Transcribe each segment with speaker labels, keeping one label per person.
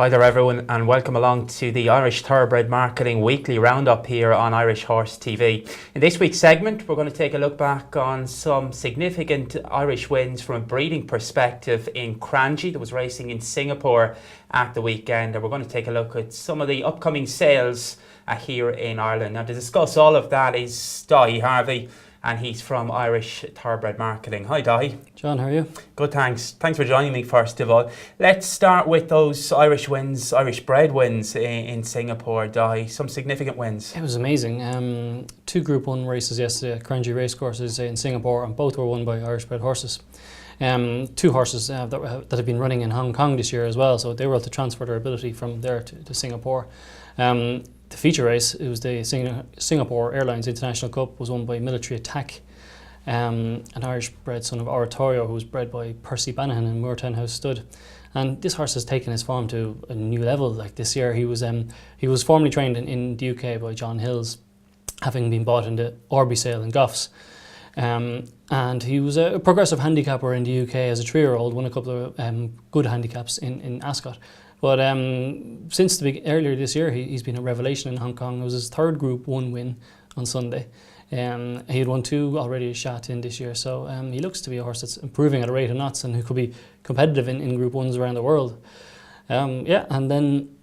Speaker 1: Hi there everyone and welcome along to the Irish Thoroughbred Marketing Weekly Roundup here on Irish Horse TV. In this week's segment we're going to take a look back on some significant Irish wins from a breeding perspective in Cranji that was racing in Singapore at the weekend, and we're going to take a look at some of the upcoming sales here in Ireland. Now to discuss all of that is Daithi Harvey, and he's from Irish Thoroughbred Marketing. Hi Daithi.
Speaker 2: John, how are you?
Speaker 1: Good, thanks. Thanks for joining me first of all. Let's start with those Irish wins, Irish bred wins in Singapore, Daithi. Some significant wins.
Speaker 2: It was amazing. Two Group 1 races yesterday at Cranji racecourses in Singapore, and both were won by Irish bred horses. Two horses that have been running in Hong Kong this year as well, so they were able to transfer their ability from there to Singapore. The feature race, it was the Singapore Airlines International Cup, was won by Military Attack, an Irish bred son of Oratorio who was bred by Percy Bannahan in Moortown House Stud. And this horse has taken his form to a new level. Like this year, he was formerly trained in the UK by John Hills, having been bought in the Orby sale in Goffs. And he was a progressive handicapper in the UK as a 3-year-old, won a couple of good handicaps in Ascot. But since earlier this year, he's been a revelation in Hong Kong. It was his third Group 1 win on Sunday. He had won 2 already at Sha Tin this year, so he looks to be a horse that's improving at a rate of knots and who could be competitive in Group 1s around the world. And then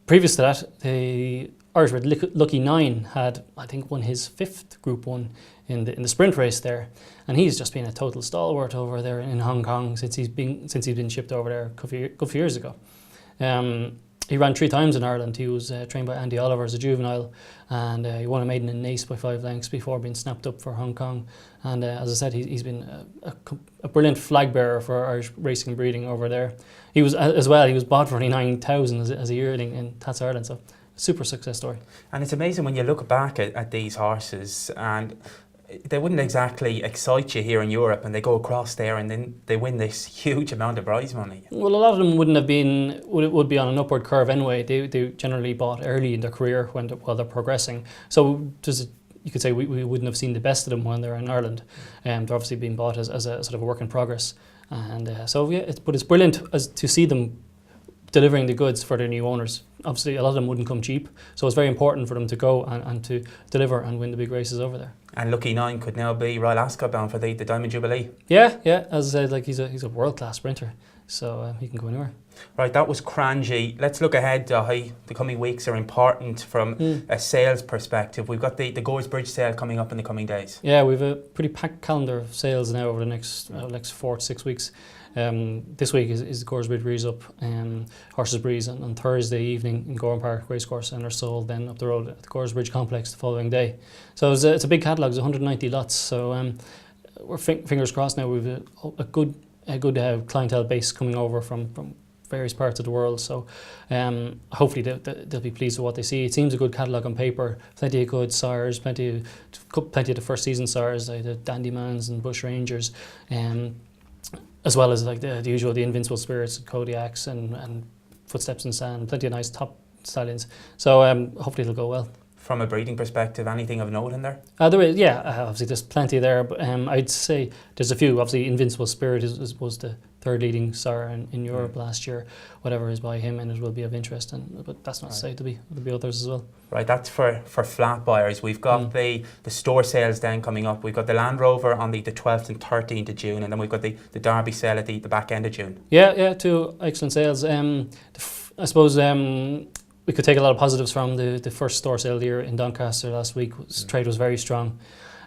Speaker 2: previous to that, the Irish bred Lucky 9 had, I think, won his 5th Group 1 in the sprint race there, and he's just been a total stalwart over there in Hong Kong since he's been shipped over there a couple of years ago. He ran 3 times in Ireland. He was trained by Andy Oliver as a juvenile, and he won a maiden in Naas by 5 lengths before being snapped up for Hong Kong. And as I said, he's been a brilliant flag bearer for Irish racing and breeding over there. He was he was bought for only 9,000 as a yearling in Tats Ireland, so super success story.
Speaker 1: And it's amazing when you look back at these horses, and they wouldn't exactly excite you here in Europe, and they go across there and then they win this huge amount of prize money.
Speaker 2: Well, a lot of them would be on an upward curve anyway. They generally bought early in their career while they're progressing. So you could say we wouldn't have seen the best of them when they're in Ireland. They're obviously being bought as a sort of a work in progress. And but it's brilliant to see them delivering the goods for their new owners. Obviously, a lot of them wouldn't come cheap, so it's very important for them to go and to deliver and win the big races over there.
Speaker 1: And Lucky 9 could now be Royal Ascot bound for the Diamond Jubilee.
Speaker 2: Yeah. As I said, like he's a world-class sprinter, so he can go anywhere.
Speaker 1: Right, that was Cranji. Let's look ahead. The coming weeks are important from a sales perspective. We've got the Gores Bridge sale coming up in the coming days.
Speaker 2: Yeah, we've a pretty packed calendar of sales now over the next 4 to 6 weeks. This week is the Gores Bridge Breeze up, Horses Breeze on Thursday evening in Gorham Park Racecourse, and they're sold then up the road at the Gores Bridge Complex the following day. So it's a big catalogue, there's 190 lots, so we're fingers crossed now. We've a good clientele base coming over from various parts of the world, so hopefully they'll be pleased with what they see. It seems a good catalogue on paper, plenty of good sires, plenty of the first season sires like the Dandymans and Bush Rangers, as well as like the usual, the Invincible Spirits, Kodiaks and Footsteps in Sand, plenty of nice top stallions. So hopefully it'll go well.
Speaker 1: From a breeding perspective, anything of note in there?
Speaker 2: There is, obviously there's plenty there, but I'd say there's a few. Obviously Invincible Spirit was the 3rd leading sire in Europe last year. Whatever is by him, and it will be of interest, but that's not to say there'll be others as well. Right,
Speaker 1: that's for flat buyers. We've got the store sales then coming up. We've got the Land Rover on the 12th and 13th of June, and then we've got the Derby sale at the back end of June.
Speaker 2: Yeah, 2 excellent sales. I suppose we could take a lot of positives from the first store sale here in Doncaster last week. Trade was very strong,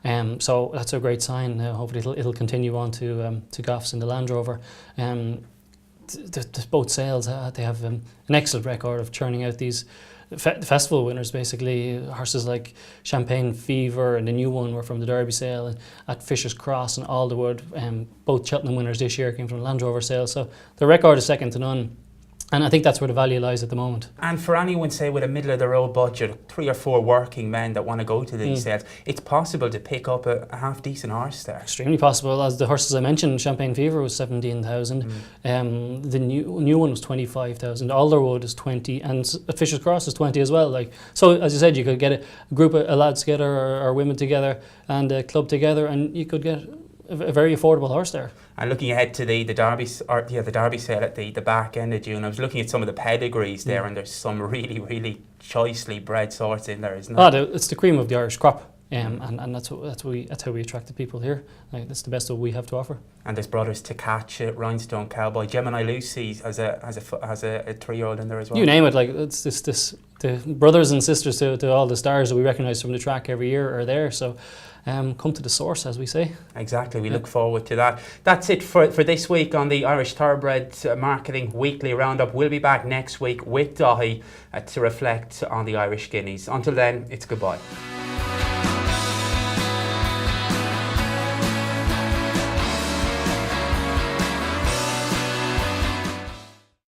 Speaker 2: so that's a great sign. Hopefully it'll continue on to Goffs and the Land Rover. Both sales, they have an excellent record of churning out these festival winners, basically. Horses like Champagne Fever and the new one were from the Derby sale, and at Fisher's Cross and Alderwood. Both Cheltenham winners this year came from the Land Rover sale, so the record is second to none. And I think that's where the value lies at the moment.
Speaker 1: And for anyone, say, with a middle-of-the-road budget, 3 or 4 working men that want to go to these sales, it's possible to pick up a half-decent horse there.
Speaker 2: Extremely possible. As the horses I mentioned, Champagne Fever was 17,000. The new one was 25,000. Alderwood is 20, and Fisher's Cross is 20 as well. So, as you said, you could get a group of lads together or women together and a club together, and you could get a very affordable horse there.
Speaker 1: And looking ahead to the Derby the Derby sale at the back end of June, I was looking at some of the pedigrees there, and there's some really choicely bred sorts in there, isn't there?
Speaker 2: It's the cream of the Irish crop. And that's how we attract the people here. Like, that's the best that we have to offer.
Speaker 1: And there's brothers to catch it, Rhinestone Cowboy, Gemini Lucy has a 3-year-old in there as well.
Speaker 2: You name it, like it's the brothers and sisters to all the stars that we recognise from the track every year are there. So come to the source, as we say.
Speaker 1: Exactly, we look forward to that. That's it for this week on the Irish Thoroughbred Marketing Weekly Roundup. We'll be back next week with Daithi to reflect on the Irish Guineas. Until then, it's goodbye.